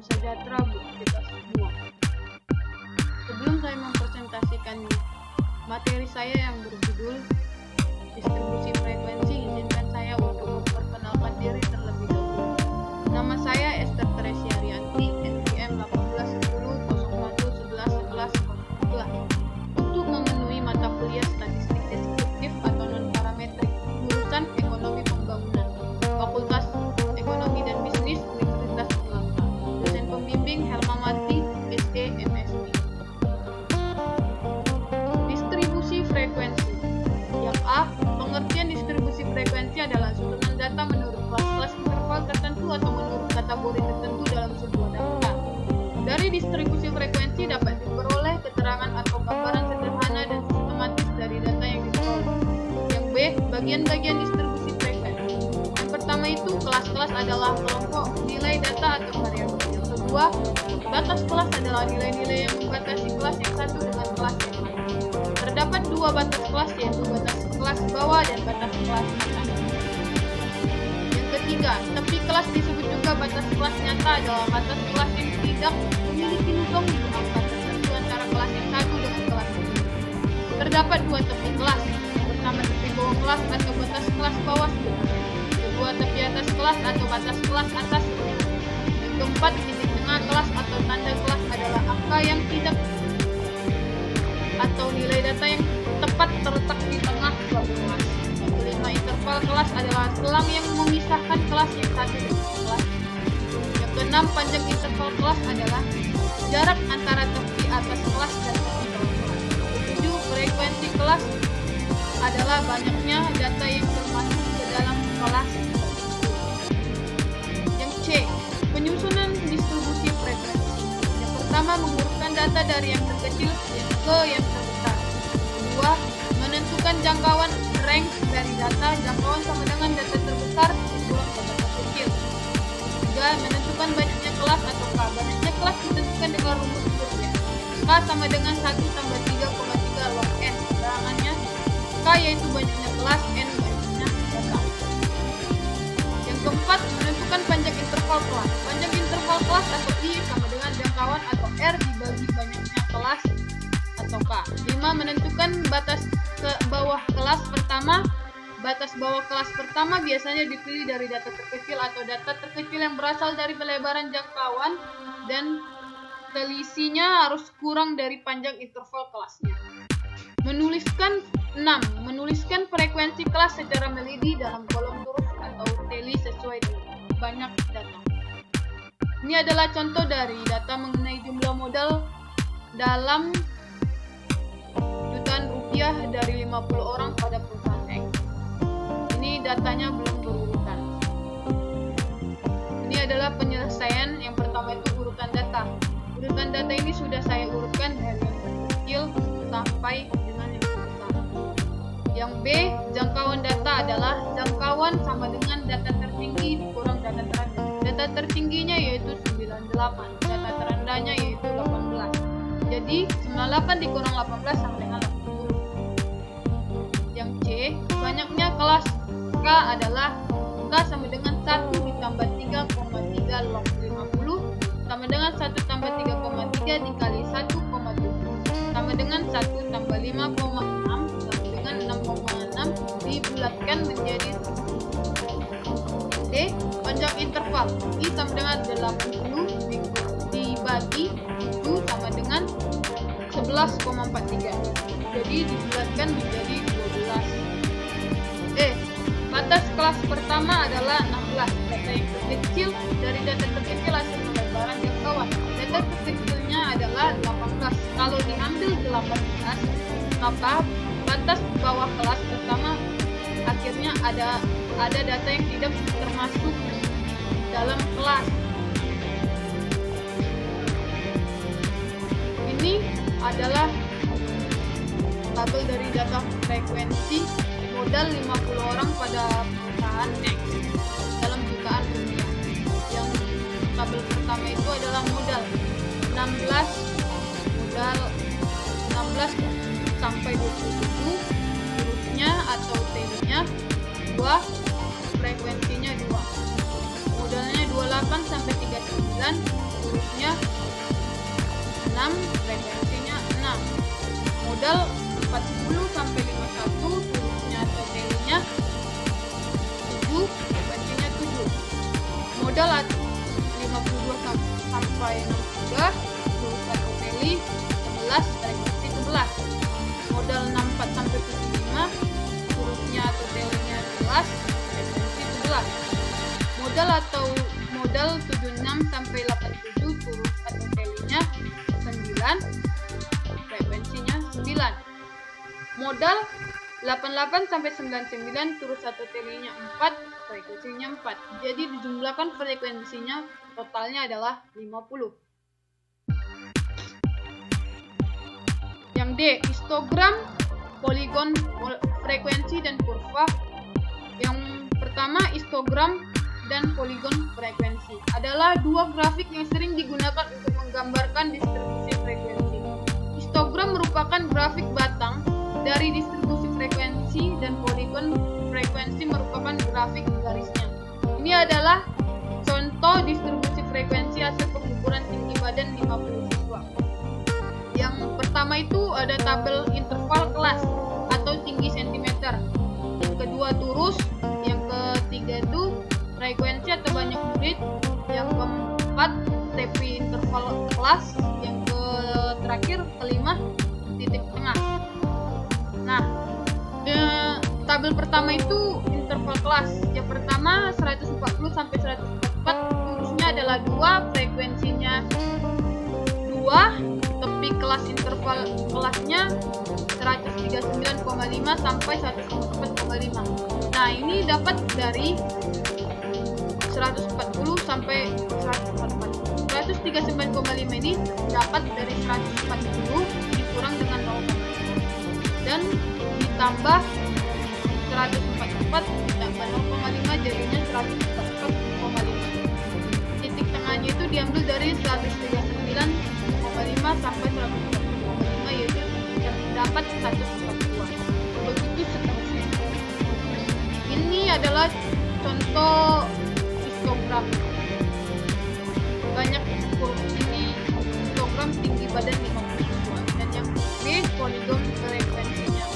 salam sejahtera buat kita semua. Sebelum saya mempresentasikan materi saya yang berjudul distribusi frekuensi, izinkan saya untuk memperkenalkan diri terlebih dahulu. Nama saya Esther Teresia Rianti, NPM 1810011111. Untuk memenuhi mata kuliah statistik deskriptif atau non-parametrik, jurusan ekonomi pembangunan, Fakultas Ekonomi dan Bisnis, Universitas Erlangga. Dosen pembimbing Helmawati, SE, MSc. Distribusi frekuensi. Yang A, pengertian distribusi frekuensi adalah susunan data menurut kelas-kelas interval tertentu atau menurut kategori tertentu dalam sebuah data. Dari distribusi frekuensi dapat diperoleh keterangan atau gambaran sederhana dan sistematis dari data yang diperoleh. Yang B, bagian-bagian distribusi frekuensi. Yang pertama itu kelas-kelas adalah kelompok nilai data atau variabel. Yang kedua, batas kelas adalah nilai-nilai yang membatasi kelas yang satu dengan kelas yang lain. Terdapat dua batas kelas, yaitu batas kelas bawah dan batas kelas atas. Yang ketiga, tepi kelas disebut juga batas kelas nyata adalah batas kelas yang tidak memiliki lubang di angka tertentu antara kelas yang satu dengan kelas yang lain. Terdapat dua tepi kelas. Yang pertama tepi bawah kelas atau batas kelas bawah. Kedua tepi atas kelas atau batas kelas atas. Yang keempat, titik tengah kelas atau tanda kelas adalah angka yang tidak atau nilai data yang tepat terletak di tengah suatu kelas. Yang kelima, interval kelas adalah selang yang memisahkan kelas yang satu dengan kelas. Yang keenam, panjang interval kelas adalah jarak antara tepi atas kelas dan tepi bawah kelas. Ketujuh, frekuensi kelas adalah banyaknya data yang termasuk ke dalam kelas. Yang C, penyusunan distribusi frekuensi. Yang pertama, mengurutkan data dari yang terkecil ke yang terbesar. Kedua, menentukan jangkauan range dari data. Jangkauan sama dengan data terbesar dikurang ke data kecil. Tiga, menentukan banyaknya kelas atau K. Banyaknya kelas ditentukan dengan rumus Fourier. K sama dengan 1 tambah 3,3 log n. Keterangannya, K yaitu banyaknya kelas, n banyaknya data. Yang keempat, menentukan panjang interval kelas. Panjang interval kelas atau I sama dengan jangkauan atau R dibagi banyaknya kelas atau K. 5. Menentukan batas ke bawah kelas pertama. Batas bawah kelas pertama biasanya dipilih dari data terkecil atau data terkecil yang berasal dari pelebaran jangkauan dan selisihnya harus kurang dari panjang interval kelasnya. Menuliskan 6. Menuliskan frekuensi kelas secara melidi dalam kolom huruf atau teli sesuai dengan banyak data. Ini adalah contoh dari data mengenai jumlah modal dalam jutaan rupiah dari 50 orang pada perusahaan X. Ini datanya belum berurutan. Ini adalah penyelesaian. Yang pertama itu urutan data. Urutan data ini sudah saya urutkan dari yang terkecil sampai dengan yang terbesar. Yang B, jangkauan data adalah jangkauan sama dengan data tertinggi dikurang data terendah. Data tertingginya yaitu 98, data terendahnya yaitu 18. Jadi 98 dikurang 18 sama dengan 80. Yang C, banyaknya kelas K adalah K sama dengan 1 ditambah 3,3 log 50 sama dengan 1 tambah 3,3 dikali 1,7 sama dengan 1 tambah 5,6 sama dengan 6,6 dibulatkan menjadi D, panjang interval I sama dengan 80 dibagi 7 sama dengan 11,43. Jadi dibulatkan menjadi 12. E, batas kelas pertama adalah 16. Data yang terkecil dari data terkecil hasil pelebaran jangkauan. Data terkecilnya adalah 18. Kalau diambil 18, maka batas bawah kelas pertama akhirnya ada data yang tidak termasuk dalam kelas. Ini adalah tabel dari data frekuensi modal 50 orang pada perusahaan X dalam jutaan rupiah. Yang tabel pertama itu adalah modal 16 sampai 27, hurufnya atau T-nya 2, frekuensinya 2. Modalnya 28 sampai 39, frekuensinya 6. Modal 40 sampai 51 turusnya atau telinya 7, frekuensinya 7. Modal 52 sampai 63 turus atau teli 11, frekuensi 11. Modal 64 sampai 75 turusnya atau telinya 11, frekuensi 11. Modal 76 sampai 87 turus atau telinya 9, frekuensinya 9. Modal 88 sampai 99 turus atau telinya 4, frekuensinya 4. Jadi dijumlahkan frekuensinya totalnya adalah 50. Yang D, histogram, poligon, frekuensi dan kurva. Yang pertama, histogram dan poligon frekuensi adalah dua grafik yang sering digunakan untuk menggambarkan distribusi frekuensi. Histogram merupakan grafik batang dari distribusi frekuensi dan poligon frekuensi merupakan grafik garisnya. Ini adalah contoh distribusi frekuensi hasil pengukuran tinggi badan 50 siswa. Yang pertama itu ada tabel interval kelas atau tinggi sentimeter. Yang kedua turus, yang ketiga itu frekuensi atau banyak murid, yang keempat TP interval kelas, yang terakhir kelima titik tengah. Nah, tabel pertama itu interval kelas. Yang pertama 140 sampai 144, turusnya adalah 2, frekuensinya 2, tepi kelas interval kelasnya 139,5 sampai 144,5. Nah, ini dapat dari 140 sampai 144. 139,5 ini dapat dari 140 dikurang dengan 0,5 dan ditambah 144 ditambah 0,5 jadinya 144,5. Titik tengahnya itu diambil dari 139,5 sampai 144,5, yaitu dapat 142. Begitu seterusnya. Ini adalah contoh histogram. Banyak ini histogram tinggi badan 50 siswa. Dan yang B, poligon frekuensinya.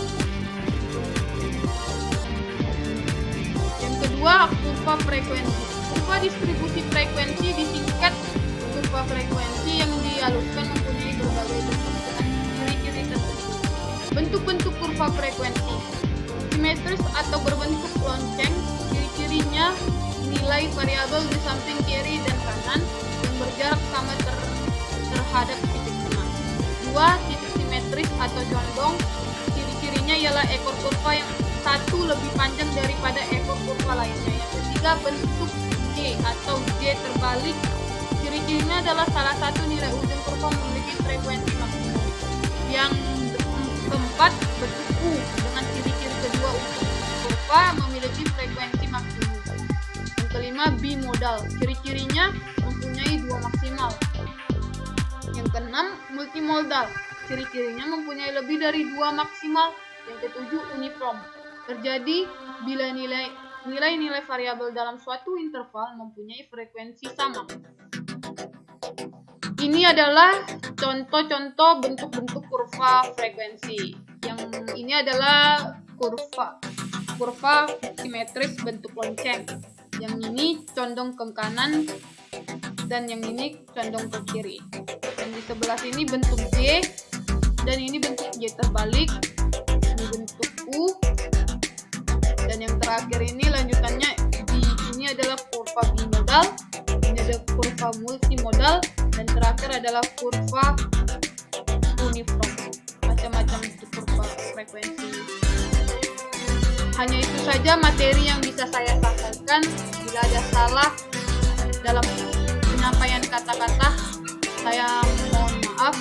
Yang kedua, kurva frekuensi. Kurva distribusi frekuensi disingkat kurva frekuensi yang dihaluskan mempunyai berbagai bentuk dengan ciri-ciri tertentu. Bentuk-bentuk kurva frekuensi simetris atau berbentuk lonceng. Ciri-cirinya nilai variabel di samping kiri dan kanan yang berjarak sama terhadap titik tengah. 2. Titik simetris atau condong. Ciri-cirinya ialah ekor kurva yang satu lebih panjang daripada ekor kurva lainnya. Yang ketiga, bentuk J atau J terbalik. Ciri-cirinya adalah salah satu nilai ujung kurva memiliki frekuensi maksimum. Yang keempat, bentuk U dengan ciri-ciri kedua ujung kurva memiliki frekuensi maksimum. Yang kelima, bimodal. Ciri-cirinya mempunyai 2 maksimal. Yang keenam, multimodal. Ciri-cirinya mempunyai lebih dari 2 maksimal. Yang ketujuh, uniform. Terjadi bila nilai-nilai variabel dalam suatu interval mempunyai frekuensi sama. Ini adalah contoh-contoh bentuk-bentuk kurva frekuensi. Yang ini adalah kurva simetris bentuk lonceng. Yang ini condong ke kanan dan yang ini condong ke kiri. Dan di sebelah sini bentuk J dan ini bentuk J terbalik. Ini bentuk U. Dan yang terakhir ini lanjutannya ini adalah kurva bimodal, ini ada kurva multimodal, dan terakhir adalah kurva uniform. Macam-macam bentuk kurva frekuensi. Hanya itu saja materi yang bisa saya sampaikan. Bila ada salah dalam penyampaian kata-kata, saya mohon maaf.